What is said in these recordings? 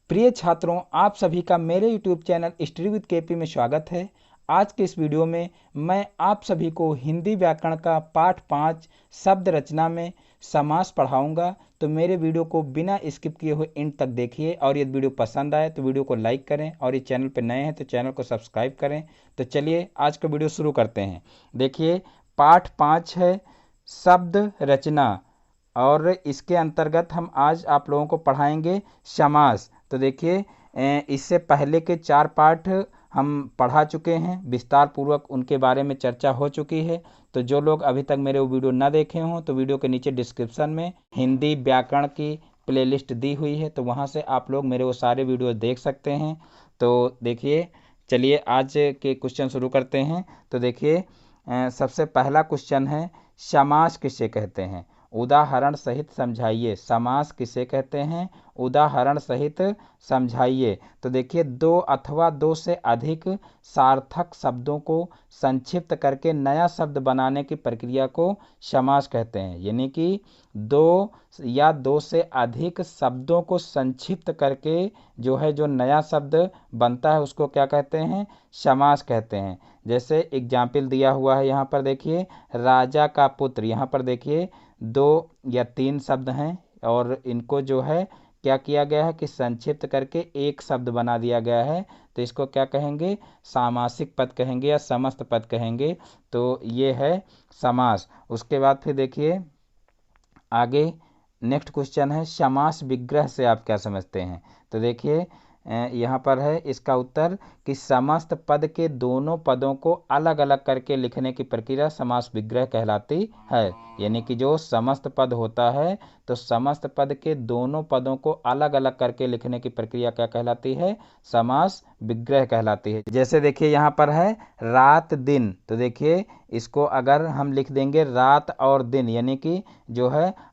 प्रिय छात्रों, आप सभी का मेरे YouTube channel study with KP में स्वागत है। आज के इस वीडियो में मैं आप सभी को हिंदी व्याकरण का पाठ 5 शब्द रचना में समास पढ़ाऊंगा। तो मेरे वीडियो को बिना स्किप किए हुए एंड तक देखिए, और यदि वीडियो पसंद आए तो वीडियो को लाइक करें, और ये चैनल पर नए हैं तो चैनल को सब्सक्राइब करें। तो चलिए आज का वीडियो शुरू करते हैं। देखिए, पाठ 5 है शब्द रचना, और इसके अंतर्गत हम आज आप लोगों को पढ़ाएंगे समास। तो देखिए, इससे पहले के 4 पाठ हम पढ़ा चुके हैं, विस्तार पूर्वक उनके बारे में चर्चा हो चुकी है। तो जो लोग अभी तक मेरे वो वीडियो ना देखे हों तो वीडियो के नीचे डिस्क्रिप्शन में हिंदी व्याकरण की प्लेलिस्ट दी हुई है, तो वहाँ से आप लोग मेरे वो सारे वीडियो देख सकते हैं। तो देखिए, चलिए आज के क्वेश्चन शुरू करते हैं। तो देखिए, सबसे पहला क्वेश्चन है, समास किसे कहते हैं? उदाहरण सहित समझाइए। समास किसे कहते हैं? उदाहरण सहित समझाइए। तो देखिए, दो अथवा दो से अधिक सार्थक शब्दों को संक्षिप्त करके नया शब्द बनाने की प्रक्रिया को समास कहते हैं। यानी कि दो या दो से अधिक शब्दों को संक्षिप्त करके जो नया शब्द बनता है उसको क्या कहते हैं? समास कहते हैं। जैसे एग्जाम्पल दिया हुआ है यहाँ पर देखिए, राजा का पुत्र। यहाँ पर देखिए 2 या 3 शब्द हैं, और इनको क्या किया गया है कि संक्षिप्त करके एक शब्द बना दिया गया है। तो इसको क्या कहेंगे? सामासिक पद कहेंगे या समस्त पद कहेंगे। तो ये है समास। उसके बाद फिर देखिए आगे, नेक्स्ट क्वेश्चन है, समास विग्रह से आप क्या समझते हैं? तो देखिए, यहाँ पर है इसका उत्तर कि समस्त पद के दोनों पदों को अलग अलग करके लिखने की प्रक्रिया समास विग्रह कहलाती है। यानी कि जो समस्त पद होता है तो समस्त पद के दोनों पदों को अलग अलग करके लिखने की प्रक्रिया क्या कहलाती है? समास विग्रह कहलाती है। जैसे देखिए यहाँ पर है रात दिन। तो देखिए, इसको अगर हम लिख देंगे रात और दिन, यानी कि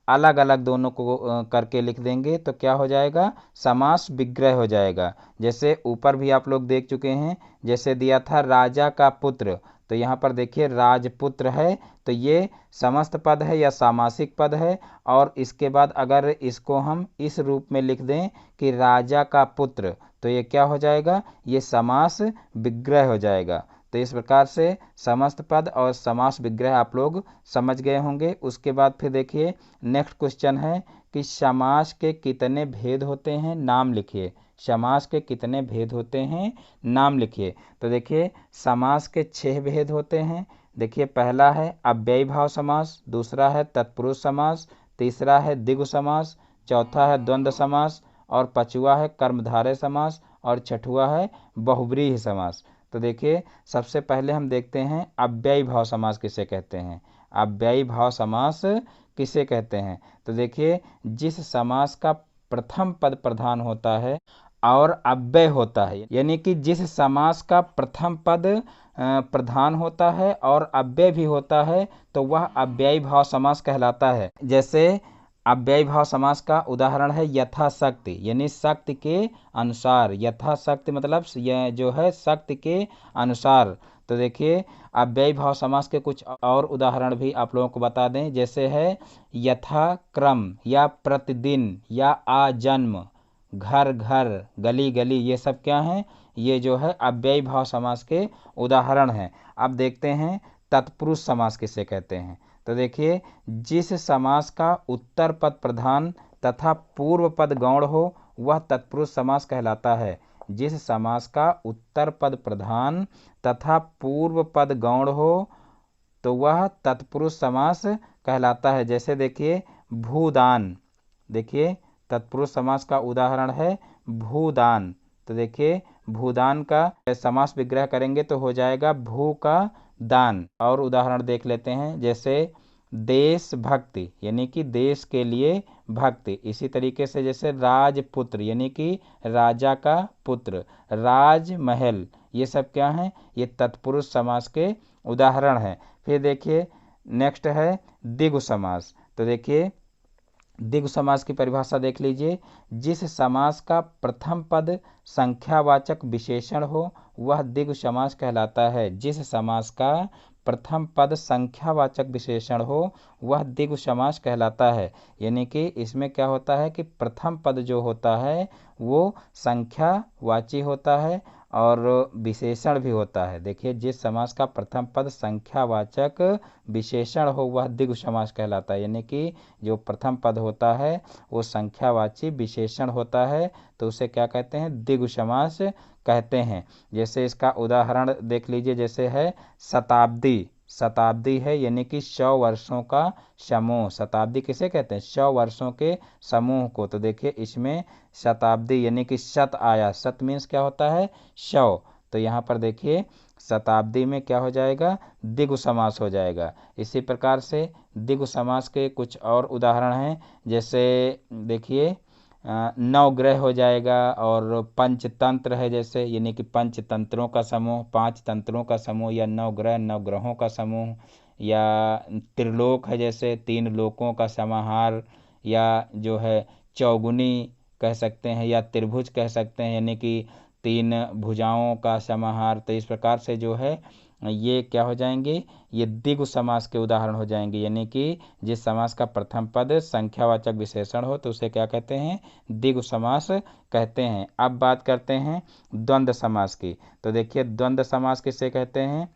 अलग अलग दोनों को करके लिख देंगे तो क्या हो जाएगा? समास विग्रह हो जाएगा। जैसे ऊपर भी आप लोग देख चुके हैं, जैसे दिया था राजा का पुत्र। तो यहाँ पर देखिए राजपुत्र है, तो ये समस्त पद है या सामासिक पद है। और इसके बाद अगर इसको हम इस रूप में लिख दें कि राजा का पुत्र, तो ये क्या हो जाएगा? ये समास विग्रह हो जाएगा। तो इस प्रकार से समस्त पद और समास विग्रह आप लोग समझ गए होंगे। उसके बाद फिर देखिए नेक्स्ट क्वेश्चन है कि समास के कितने भेद होते हैं? नाम लिखिए। समास के कितने भेद होते हैं? नाम लिखिए। तो देखिए, समास के 6 भेद होते हैं। देखिए, पहला है अव्ययी भाव समास, दूसरा है तत्पुरुष समास, तीसरा है द्विगु समास, चौथा है द्वंद्व समास, और पांचवा है कर्मधारय समास, और छठवां है बहुव्रीहि समास। तो देखिए, सबसे पहले हम देखते हैं अव्ययी भाव समास किसे कहते हैं। अव्ययी भाव समास किसे कहते हैं? तो देखिए, जिस समास का प्रथम पद प्रधान होता है और अव्यय होता है, यानी कि जिस समास का प्रथम पद प्रधान होता है और अव्यय भी होता है, तो वह अव्ययी भाव समास कहलाता है। जैसे अव्ययी भाव समास का उदाहरण है यथाशक्ति, यानी शक्ति के अनुसार। यथाशक्ति मतलब यह शक्ति के अनुसार। तो देखिए, अव्ययी भाव समास के कुछ और उदाहरण भी आप लोगों को बता दें। जैसे है यथाक्रम, या प्रतिदिन, या आजन्म, घर घर, गली गली, ये सब क्या हैं? ये अव्ययी भाव समास के उदाहरण हैं। अब देखते हैं तत्पुरुष समास किसे कहते हैं। तो देखिए, जिस समास का उत्तर पद प्रधान तथा पूर्व पद गौण हो वह तत्पुरुष समास कहलाता है। जिस समास का उत्तर पद प्रधान तथा पूर्व पद गौण हो तो वह तत्पुरुष समास कहलाता है। जैसे देखिए भूदान। देखिए, तत्पुरुष समास का उदाहरण है भूदान। तो देखिए, भूदान का समास विग्रह करेंगे तो हो जाएगा भू का दान। और उदाहरण देख लेते हैं, जैसे देशभक्ति, यानी कि देश के लिए भक्ति। इसी तरीके से जैसे राजपुत्र, यानी कि राजा का पुत्र, राजमहल, ये सब क्या हैं? ये तत्पुरुष समास के उदाहरण हैं। फिर देखिए नेक्स्ट है द्विगु समास। तो देखिए, द्विगु समास की परिभाषा देख लीजिए। जिस समास का प्रथम पद संख्यावाचक विशेषण हो वह द्विगु समास कहलाता है। जिस समास का प्रथम पद संख्यावाचक विशेषण हो वह द्विगु समास कहलाता है। यानी कि इसमें क्या होता है कि प्रथम पद जो होता है वो संख्यावाची होता है और विशेषण भी होता है। देखिए, जिस समास का प्रथम पद संख्यावाचक विशेषण हो वह द्विगु समास कहलाता है। यानी कि जो प्रथम पद होता है वो संख्यावाची विशेषण होता है, तो उसे क्या कहते हैं? द्विगु समास कहते हैं। जैसे इसका उदाहरण देख लीजिए, जैसे है शताब्दी। शताब्दी है यानी कि 100 वर्षों का समूह। शताब्दी किसे कहते हैं? 100 वर्षों के समूह को। तो देखिए इसमें शताब्दी यानी कि शत आया। शत मीन्स क्या होता है? 100। तो यहाँ पर देखिए शताब्दी में क्या हो जाएगा? द्विगु समास हो जाएगा। इसी प्रकार से द्विगु समास के कुछ और उदाहरण हैं। जैसे देखिए नवग्रह हो जाएगा, और पंचतंत्र है जैसे, यानी कि पंचतंत्रों का समूह, 5 तंत्रों का समूह, या नवग्रह नवग्रहों का समूह, या त्रिलोक है जैसे 3 लोकों का समाहार, या जो है चौगुनी कह सकते हैं, या त्रिभुज कह सकते हैं यानी कि 3 भुजाओं का समाहार। तो इस प्रकार से जो है ये क्या हो जाएंगे? ये द्विगु समास के उदाहरण हो जाएंगे। यानी कि जिस समास का प्रथम पद संख्यावाचक विशेषण हो तो उसे क्या कहते हैं? द्विगु समास कहते हैं। अब बात करते हैं द्वंद्व समास की। तो देखिए द्वंद्व समास किसे कहते हैं?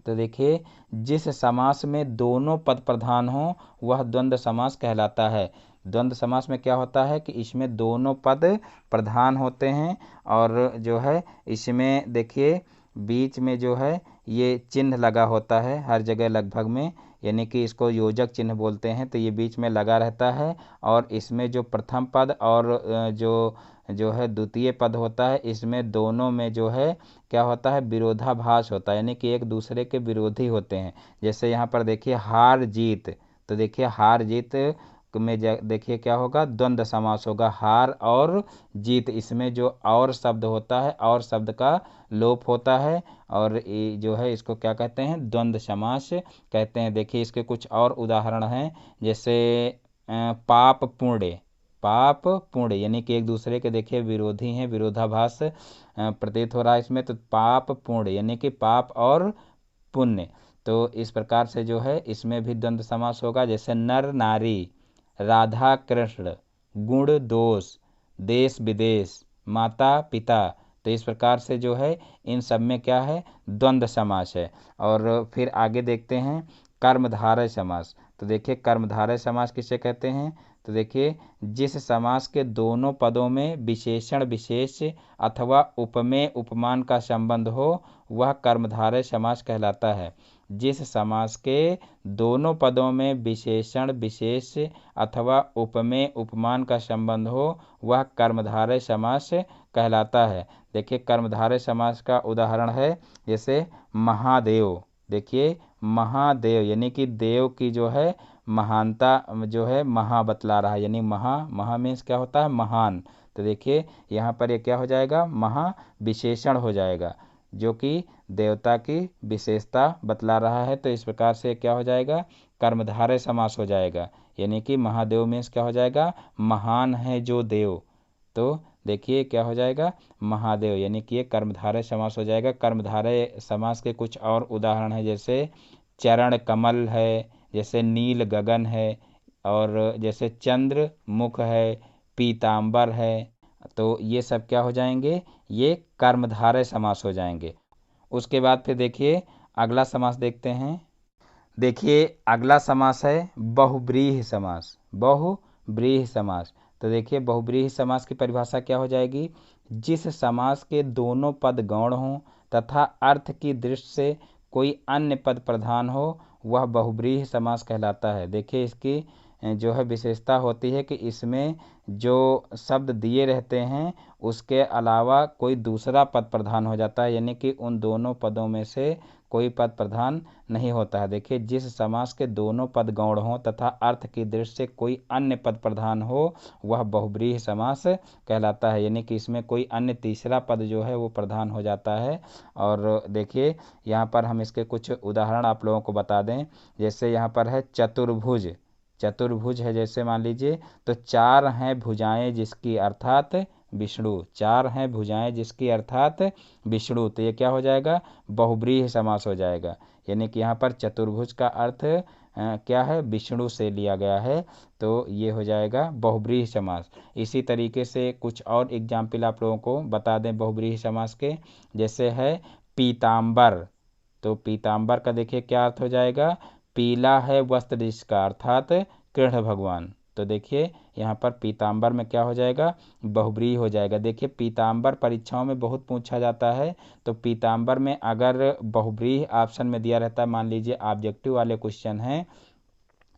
तो देखिए जिस समास में दोनों पद प्रधान हो वह द्वंद्व समास कहलाता है। द्वंद्व समास में क्या होता है कि इसमें दोनों पद प्रधान होते हैं, और जो है इसमें देखिए बीच में जो है ये चिन्ह लगा होता है हर जगह लगभग में, यानी कि इसको योजक चिन्ह बोलते हैं। तो ये बीच में लगा रहता है, और इसमें जो प्रथम पद और जो है द्वितीय पद होता है, इसमें दोनों में जो है क्या होता है? विरोधाभास होता है, यानी कि एक दूसरे के विरोधी होते हैं। जैसे यहाँ पर देखिए हार जीत। तो देखिए हार जीत में देखिए क्या होगा? द्वंद्व समास होगा। हार और जीत, इसमें जो और शब्द होता है और शब्द का लोप होता है, और ये जो है इसको क्या कहते हैं? द्वंद्व समास कहते हैं। देखिए इसके कुछ और उदाहरण हैं। जैसे पाप पुण्य। पाप पुण्य यानी कि एक दूसरे के देखिए विरोधी हैं, विरोधाभास प्रतीत हो रहा है इसमें। तो पाप पुण्य यानी कि पाप और पुण्य। तो इस प्रकार से जो है इसमें भी द्वंद्व समास होगा। जैसे नर नारी, राधा कृष्ण, गुण दोष, देश विदेश, माता पिता। तो इस प्रकार से जो है इन सब में क्या है? द्वंद्व समास है। और फिर आगे देखते हैं कर्मधारय समास। तो देखिए कर्मधारय समास किसे कहते हैं? तो देखिए जिस समास के दोनों पदों में विशेषण विशेष अथवा उपमेय उपमान का संबंध हो वह कर्मधारय समास कहलाता है। जिस समास के दोनों पदों में विशेषण विशेष अथवा उपमेय उपमान का संबंध हो वह कर्मधारय समास कहलाता है। देखिए कर्मधारय समास का उदाहरण है जैसे महादेव। देखिए महादेव यानी कि देव की जो है महानता जो है महा बतला रहा है, यानी महा मीन्स क्या होता है? महान। तो देखिए यहाँ पर ये क्या हो जाएगा? महा विशेषण हो जाएगा, जो कि देवता की विशेषता बतला रहा है। तो इस प्रकार से क्या हो जाएगा? कर्मधारय समास हो जाएगा। यानी कि महादेव मीन्स क्या हो जाएगा? महान है जो देव। तो देखिए क्या हो जाएगा? महादेव, यानी कि ये कर्मधारय समास हो जाएगा। कर्मधारय समास के कुछ और उदाहरण है। जैसे चरण कमल है, जैसे नील गगन है, और जैसे चंद्र मुख है, पीतांबर है। तो ये सब क्या हो जाएंगे? ये कर्मधारय समास हो जाएंगे। उसके बाद फिर देखिए अगला समास देखते हैं। देखिए अगला समास है बहुब्रीहि समास। बहुब्रीहि समास। तो देखिए बहुब्रीहि समास की परिभाषा क्या हो जाएगी? जिस समास के दोनों पद गौण हों तथा अर्थ की दृष्टि से कोई अन्य पद प्रधान हो वह बहुब्रीहि समास कहलाता है। देखिए इसकी जो है विशेषता होती है कि इसमें जो शब्द दिए रहते हैं उसके अलावा कोई दूसरा पद प्रधान हो जाता है, यानी कि उन दोनों पदों में से कोई पद प्रधान नहीं होता है। देखिए जिस समास के दोनों पद गौण हों तथा अर्थ की दृष्टि से कोई अन्य पद प्रधान हो वह बहुब्रीहि समास कहलाता है, यानी कि इसमें कोई अन्य तीसरा पद जो है वो प्रधान हो जाता है। और देखिए यहाँ पर हम इसके कुछ उदाहरण आप लोगों को बता दें। जैसे यहाँ पर है चतुर्भुज। चतुर्भुज है जैसे मान लीजिए, तो 4 हैं भुजाएं जिसकी अर्थात विष्णु। 4 हैं भुजाएं जिसकी अर्थात विष्णु। तो ये क्या हो जाएगा? बहुब्रीहि समास हो जाएगा। यानी कि यहाँ पर चतुर्भुज का अर्थ क्या है, विष्णु से लिया गया है, तो ये हो जाएगा बहुब्रीहि समास। इसी तरीके से कुछ और एग्जाम्पल आप लोगों को बता दें बहुब्रीहि समास के, जैसे है पीताम्बर। तो पीताम्बर का देखिए क्या अर्थ हो जाएगा, पीला है वस्त्र जिसका, अर्थात कृष्ण भगवान। तो देखिए यहाँ पर पीताम्बर में क्या हो जाएगा, बहुब्रीहि हो जाएगा। देखिए पीताम्बर परीक्षाओं में बहुत पूछा जाता है, तो पीताम्बर में अगर बहुब्रीहि ऑप्शन में दिया रहता है, मान लीजिए ऑब्जेक्टिव वाले क्वेश्चन हैं,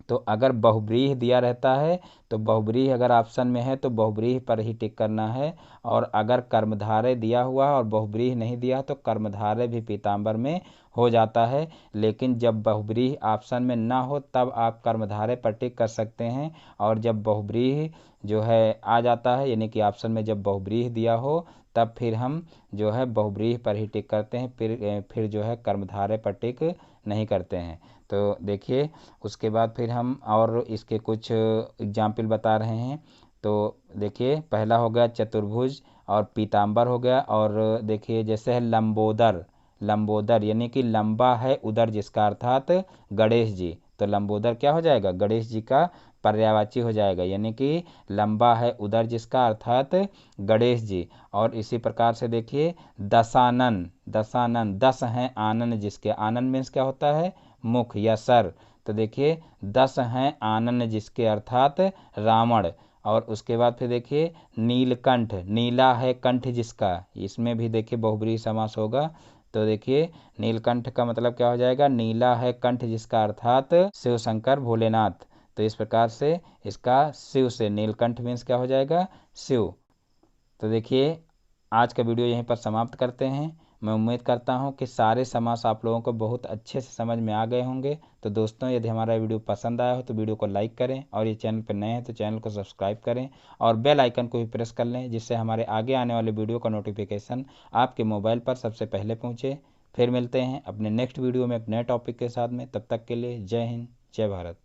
तो अगर बहुब्रीहि दिया रहता है तो बहुब्रीहि अगर ऑप्शन में है तो बहुब्रीहि पर ही टिक करना है, और अगर कर्मधारय दिया हुआ है और बहुब्रीहि नहीं दिया तो कर्मधारय भी पीताम्बर में हो जाता है। लेकिन जब बहुब्रीहि ऑप्शन में ना हो तब आप कर्मधारय पर टिक कर सकते हैं, और जब बहुब्रीहि जो है आ जाता है, यानी कि ऑप्शन में जब बहुब्रीहि दिया हो तब फिर हम जो है बहुब्रीहि पर ही टिक करते हैं, फिर जो है कर्मधारय पर टिक नहीं करते हैं। तो देखिए उसके बाद फिर हम और इसके कुछ एग्जाम्पल बता रहे हैं। तो देखिए पहला हो गया चतुर्भुज और पीताम्बर हो गया, और देखिए जैसे है लंबोदर। लंबोदर यानी कि लंबा है उदर जिसका, अर्थात गणेश जी। तो लंबोदर क्या हो जाएगा, गणेश जी का पर्यायवाची हो जाएगा, यानी कि लंबा है उदर जिसका, अर्थात गणेश जी। और इसी प्रकार से देखिए दशानन। दशानन, दस हैं आनन जिसके, आनन मीन्स क्या होता है, मुख या सर। तो देखिए 10 हैं आनन जिसके, अर्थात रावण। और उसके बाद फिर देखिए नीलकंठ, नीला है कंठ जिसका, इसमें भी देखिए बहुब्रीहि समास होगा। तो देखिए नीलकंठ का मतलब क्या हो जाएगा, नीला है कंठ जिसका, अर्थात शिव शंकर भोलेनाथ। तो इस प्रकार से इसका शिव से, नीलकंठ मीन्स क्या हो जाएगा, शिव। तो देखिए आज का वीडियो यहीं पर समाप्त करते हैं। मैं उम्मीद करता हूं कि सारे समास आप लोगों को बहुत अच्छे से समझ में आ गए होंगे। तो दोस्तों यदि हमारा वीडियो पसंद आया हो तो वीडियो को लाइक करें, और ये चैनल पर नए हैं तो चैनल को सब्सक्राइब करें, और बेल आइकन को भी प्रेस कर लें, जिससे हमारे आगे आने वाले वीडियो का नोटिफिकेशन आपके मोबाइल पर सबसे पहले पहुँचे। फिर मिलते हैं अपने नेक्स्ट वीडियो में एक नए टॉपिक के साथ में, तब तक के लिए जय हिंद, जय भारत।